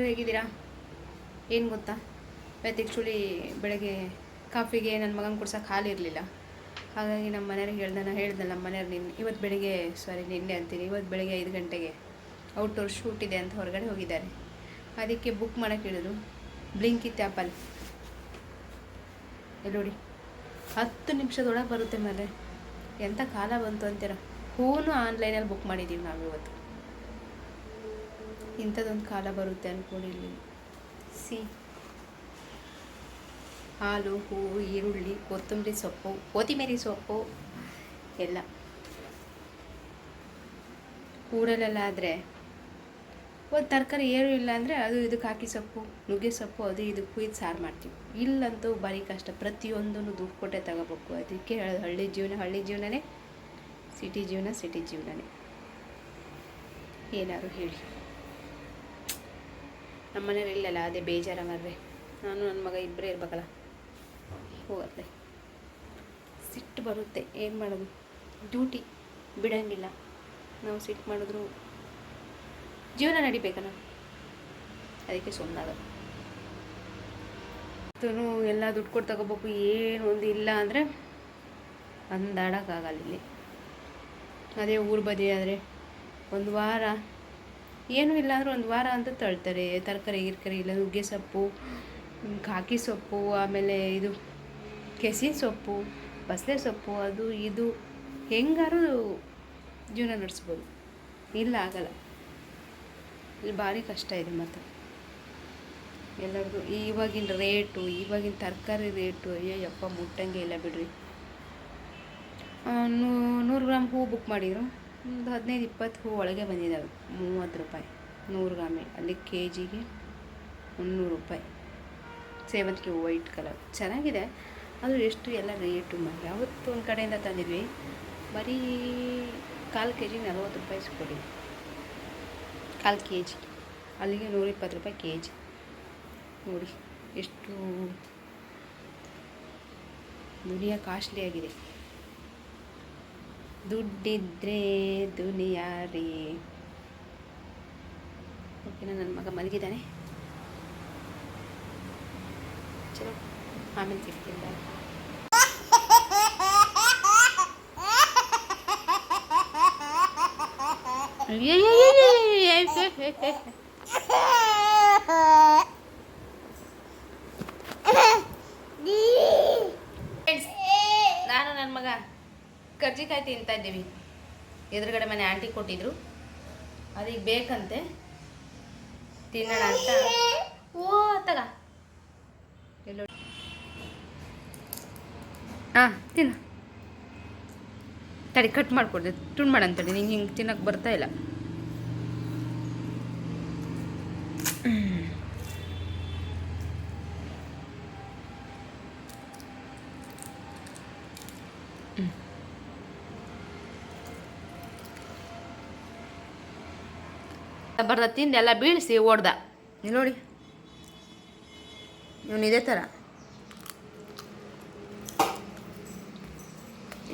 ಹೇಗಿದ್ದೀರಾ? ಏನು ಗೊತ್ತಾ, ಇವತ್ತು ಆ್ಯಕ್ಚುಲಿ ಬೆಳಗ್ಗೆ ಕಾಫಿಗೆ ನನ್ನ ಮಗನ ಕುಡ್ಸೋಕೆ ಹಾಲು ಇರಲಿಲ್ಲ. ಹಾಗಾಗಿ ನಮ್ಮ ಮನೆಯವ್ರಿಗೆ ಹೇಳ್ದೆ ನಮ್ಮ ಮನೆಯವ್ರು ಇವತ್ತು ಬೆಳಗ್ಗೆ ನಿನ್ನೆ ಅಂತೀನಿ, ಇವತ್ತು ಬೆಳಗ್ಗೆ 5 ಗಂಟೆಗೆ ಔಟ್ಡೋರ್ ಶೂಟ್ ಇದೆ ಅಂತ ಹೊರಗಡೆ ಹೋಗಿದ್ದಾರೆ. ಅದಕ್ಕೆ ಬುಕ್ ಮಾಡೋಕ್ಕೆ ಹೇಳಿದ್ರು. ಬ್ಲಿಂಕಿಟ್ ಆ್ಯಪಲ್ಲಿ ನೋಡಿ 10 ನಿಮಿಷದೊಳಗೆ ಬರುತ್ತೆ. ಮೇಲೆ ಎಂಥ ಕಾಲ ಬಂತು ಅಂತೀರ. ಹೂನು ಆನ್ಲೈನಲ್ಲಿ ಬುಕ್ ಮಾಡಿದ್ದೀವಿ ನಾವು ಇವತ್ತು. ಇಂಥದ್ದೊಂದು ಕಾಲ ಬರುತ್ತೆ ಅಂದ್ಕೊಂಡಿರಲಿಲ್ಲ. ಹಾಲು, ಹೂವು, ಈರುಳ್ಳಿ, ಕೊತ್ತಂಬರಿ ಸೊಪ್ಪು ಎಲ್ಲ ಊರಲ್ಲೆಲ್ಲ ಆದರೆ ಒಂದು ತರಕಾರಿ ಏನೂ ಇಲ್ಲ ಅಂದರೆ ಅದು ಇದಕ್ಕೆ ಹಾಕಿ ಸೊಪ್ಪು, ನುಗ್ಗೆ ಸೊಪ್ಪು, ಅದು ಇದಕ್ಕೆ ಕುಯ್ದು ಸಾರು ಮಾಡ್ತೀವಿ. ಇಲ್ಲಂತೂ ಭಾರಿ ಕಷ್ಟ. ಪ್ರತಿಯೊಂದನ್ನು ದುಡ್ಡು ಕೊಟ್ಟೆ ತಗೋಬೇಕು. ಅದಕ್ಕೆ ಹೇಳೋದು, ಹಳ್ಳಿ ಜೀವನನೇ, ಸಿಟಿ ಜೀವನನೇ. ಏನಾದ್ರು ಹೇಳಿ. ನಮ್ಮ ಮನೇಲಿ ಇಲ್ಲಲ್ಲ, ಅದೇ ಬೇಜಾರ ಮರ್ರೆ. ನಾನು ನನ್ನ ಮಗ ಇಬ್ಬರೇ ಇರ್ಬೇಕಲ್ಲ, ಹೋಗುತ್ತೆ. ಸಿಟ್ಟು ಬರುತ್ತೆ. ಏನು ಮಾಡೋದು, ಡ್ಯೂಟಿ ಬಿಡೋಂಗಿಲ್ಲ. ನಾವು ಸಿಟ್ಟು ಮಾಡಿದ್ರು ಜೀವನ ನಡಿಬೇಕಲ್ಲ, ಅದಕ್ಕೆ ಸುಮ್ಮನಾಗೋದು. ಎಲ್ಲ ದುಡ್ಡು ಕೊಟ್ಟು ತಗೋಬೇಕು. ಏನು ಒಂದು ಇಲ್ಲ ಅಂದರೆ ಅಂದಾಡೋಕ್ಕಾಗಲ್ಲ ಇಲ್ಲಿ. ಅದೇ ಊರು ಬದಿ ಆದರೆ ಒಂದು ವಾರ ಏನೂ ಇಲ್ಲ ಅಂದರೆ ಒಂದು ವಾರ ಅಂತ ತಳ್ತಾರೆ. ತರಕಾರಿ ಇಲ್ಲ, ನುಗ್ಗೆ ಸೊಪ್ಪು, ಕಾಕಿ ಸೊಪ್ಪು, ಆಮೇಲೆ ಇದು ಕೆಸಿ ಸೊಪ್ಪು, ಬಸಳೆ ಸೊಪ್ಪು, ಅದು ಇದು ಹೆಂಗಾರು ಜೀವನ ನಡೆಸ್ಬೋದು. ಇಲ್ಲ ಆಗಲ್ಲ. ಇಲ್ಲಿ ಭಾರಿ ಕಷ್ಟ ಇದೆ. ಮತ್ತು ಎಲ್ಲರಿಗೂ ಇವಾಗಿನ ರೇಟು, ಇವಾಗಿನ ತರಕಾರಿ ರೇಟು ಅಯ್ಯಪ್ಪ ಮುಟ್ಟಂಗೆ ಇಲ್ಲ ಬಿಡ್ರಿ. 100 ಗ್ರಾಮ್ ಹೂವು ಬುಕ್ ಮಾಡಿದ್ರು, ಒಂದು 15-20 ಹೂವು ಒಳಗೆ ಬಂದಿದ್ದಾವೆ. 30 ರೂಪಾಯಿ 100 ಗ್ರಾಮೆ. ಅಲ್ಲಿ ಕೆ ಜಿಗೆ 300 ರೂಪಾಯಿ. ಸೇವಂತಿಗೆ ಹೂವು ವೈಟ್ ಕಲರ್ ಚೆನ್ನಾಗಿದೆ. ಅದು ಎಷ್ಟು ಎಲ್ಲ ರೇಟು ಮಾಡಿ. ಯಾವತ್ತು ಒಂದು ಕಡೆಯಿಂದ ತಂದಿದ್ವಿ, ಬರೀ 1/4 kg 40 ರೂಪಾಯಿ ಕೊಡಿ. 1/4 kg ಅಲ್ಲಿಗೆ 120 ರೂಪಾಯಿ kg. ನೋಡಿ ಎಷ್ಟು ದುನಿಯಾ ಕಾಸ್ಟ್ಲಿ ಆಗಿದೆ. ದುಡ್ಡಿದ್ರೆ ದುನಿಯಾ ರೀ. ಓಕೆನಾ? ನನ್ನ ಮಗ ಮಲಗಿದ್ದಾನೆ. ಚಲೋ, ಆಮೇಲೆ ಸಿಗ್ತೀನಿ. ನಾನು ನನ್ನ ಮಗ ಕರ್ಜಿಕಾಯಿ ತಿಂತಾ ಇದ್ದೀವಿ. ಎದುರುಗಡೆ ಮನೆ ಆಂಟಿ ಕೊಟ್ಟಿದ್ರು, ಅದೀಗ ಬೇಕಂತೆ, ತಿನ್ನೋಣ ಅಂತ. ಓ ತಗ, ಎಲ್ಲೋ ತಿನ್ನ. ತಡಿ, ಕಟ್ ಮಾಡಿಕೊಡ್ದೆ, ತುಂಡು ಮಾಡಂತಡಿ. ನಿಂಗೆ ಹಿಂಗೆ ತಿನ್ನೋಕೆ ಬರ್ತಾ ಇಲ್ಲ. ಬರ್ದ ತಿಂದು ಎಲ್ಲ ಬೀಳಿಸಿ ಓಡ್ದ. ನೀವು ನೋಡಿ, ಇವನು ಇದೇ ಥರ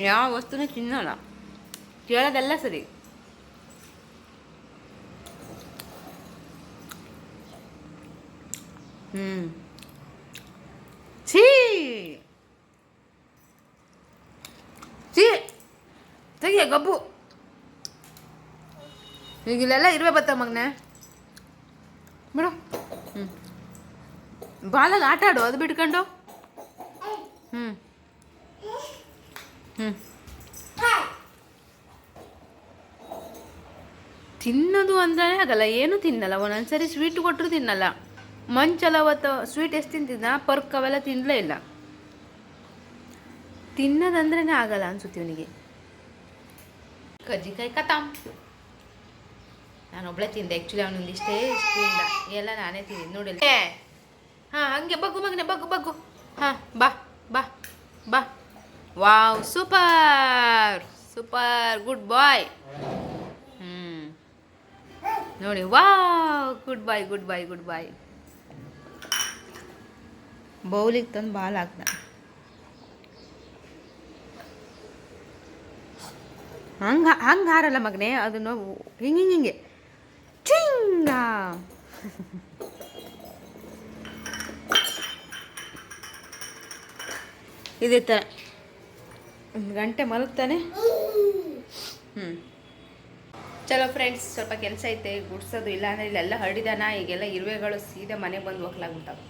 ಯಾವ ವಸ್ತುನೇ ತಿನ್ನೋಲ್ಲ. ಕೇಳೋದೆಲ್ಲ ಸರಿ. ಛೀ ತೆಗಿಯ ಗಬ್ಬು. ಈಗ ಇಲ್ಲೆಲ್ಲ ಇರುವೆ ಬತ್ತ ಮಗನೆ ಬಿಡು. ಬಾಲಲ್ಲಿ ಆಟ ಆಡು, ಅದು ಬಿಟ್ಕೊಂಡು. ತಿನ್ನೋದು ಅಂದ್ರೆ ಆಗಲ್ಲ, ಏನು ತಿನ್ನಲ್ಲ. ಒಂದೊಂದ್ಸರಿ ಸ್ವೀಟ್ ಕೊಟ್ಟರು ತಿನ್ನಲ್ಲ. ಮಂಚಲ್ಲ ಅವತ್ತು ಸ್ವೀಟ್ ಎಷ್ಟು ತಿಂತಿದ್ದ, ಪರ್ಕ್ ಅವೆಲ್ಲ ತಿನ್ನಲೇ ಇಲ್ಲ. ತಿನ್ನೋದಂದ್ರೇ ಆಗಲ್ಲ ಅನ್ಸುತ್ತೆ ಇವನಿಗೆ. ಕಜ್ಜಿಕಾಯಿ ಕತಾಮ್. ನಾನೊಬ್ಳೆ ತಿಂದೆ. ಆ್ಯಕ್ಚುಲಿ ಅವನೊಂದು ಇಷ್ಟೇ ತಿಂದ, ಎಲ್ಲ ನಾನೇ ತಿಂದಿದ್ದು. ನೋಡಿಲ್ಲ. ಹಾಂ, ಹಂಗೆ ಬಗ್ಗು ಮಗನೆ, ಬಗ್ಗು. ಹಾಂ, ಬಾ ಬಾ ಬಾ. ವಾವ್, ಸೂಪರ್, ಗುಡ್ ಬಾಯ್. ನೋಡಿ, ವಾವ್, ಗುಡ್ ಬಾಯ್. ಬೌಲಿಗೆ ತಂದು ಬಾಲ್ ಹಾಕ್ದ. ಹಂಗೆ ಹಾರಲ್ಲ ಮಗನೇ, ಅದನ್ನು ಹಿಂಗೆ ಚಿಂಗ ಇದೇ ಥರ 1 ಗಂಟೆ ಮಲಗ್ತಾನೆ. ಚಲೋ ಫ್ರೆಂಡ್ಸ್, ಸ್ವಲ್ಪ ಕೆಲಸ ಐತೆ ಗುಡ್ಸೋದು. ಇಲ್ಲ ಅಂದರೆ ಇಲ್ಲೆಲ್ಲ ಹರಡಿದಾನ. ಈಗೆಲ್ಲ ಇರುವೆಗಳು ಸೀದಾ ಮನೆಗೆ ಬಂದು ಹೋಗ್ಲಾಗ್ಬಿಡ್ತಾವೆ.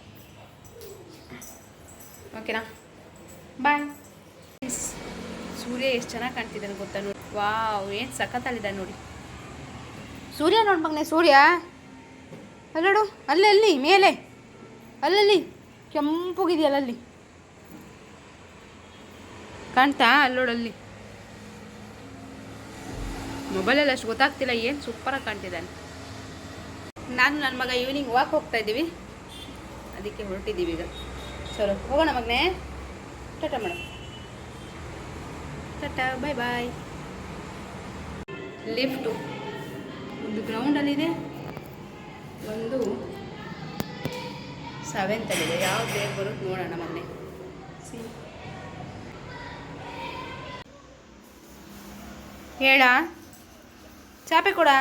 ಓಕೆನಾ, ಬಾಯ್. ಸೂರ್ಯ ಎಷ್ಟು ಚೆನ್ನಾಗಿ ಕಾಣ್ತಿದ್ದಾನೆ ಗೊತ್ತಾ ನೋಡಿ. ವಾವ್, ಏನು ಸಖತ್ತಲ್ಲಿದ್ದಾನೆ ನೋಡಿ ಸೂರ್ಯ. ನೋಡಿ ಮಗನೆ, ಸೂರ್ಯ ಅಲ್ಲೋಡು, ಅಲ್ಲಿ ಮೇಲೆ ಅಲ್ಲಲ್ಲಿ ಕೆಂಪುಗಿದೆಯಲ್ಲ, ಅಲ್ಲಿ ಕಾಣ್ತಾ? ಅಲ್ಲೋಡಲ್ಲಿ. ಮೊಬೈಲಲ್ಲಿ ಅಷ್ಟು ಗೊತ್ತಾಗ್ತಿಲ್ಲ, ಏನು ಸೂಪರಾಗಿ ಕಾಣ್ತಿದ್ದಾನೆ. ನಾನು ನನ್ನ ಮಗ ಈವ್ನಿಂಗ್ ವಾಕ್ ಹೋಗ್ತಾ ಇದ್ದೀವಿ, ಅದಕ್ಕೆ ಹೊರಟಿದ್ದೀವಿ ಈಗ. ಚಲೋ ಹೋಗೋಣ ಮಗನೇ, ಟಾಟಾ ಮೇಡಮ್, ಟಾಟಾ, ಬಾಯ್ ಬಾಯ್. ಲಿಫ್ಟು ಒಂದು ಗ್ರೌಂಡಲ್ಲಿದೆ, ಒಂದು 7th ಯಾವ್ದು ಬೇಗ ಬರುತ್ತೆ ನೋಡೋಣ ಮಗನೇ. ಹೇಳ, ಚಾಪೆ ಕೊಡಲ್ಲ.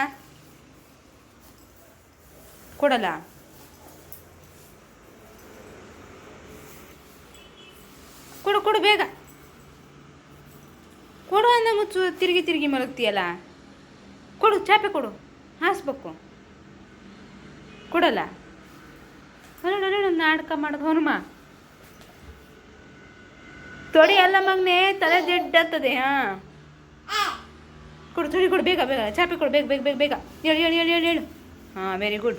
ಕೊಡು ಬೇಗ ಕೊಡು. ಅಂದ ಮುಚ್ಚು, ತಿರುಗಿ ಮಲಗ್ತೀಯಲ್ಲ. ಕೊಡು, ಚಾಪೆ ಕೊಡು, ಹಾಸ್ಬೇಕು. ಕೊಡಲ್ಲ. ನಾಟಕ ಮಾಡೋದು ಹನುಮ. ತೊಡಿ ಅಲ್ಲ ಮಗನೇ, ತಲೆ ಜಡ್ಡತ್ತದೆ. ಕೊಡು, ತೊಡಿ ಕೊಡು, ಬೇಗ ಚಾಪೆ ಕೊಡು, ಬೇಗ ಹೇಳು. ಹಾಂ, ವೆರಿ ಗುಡ್.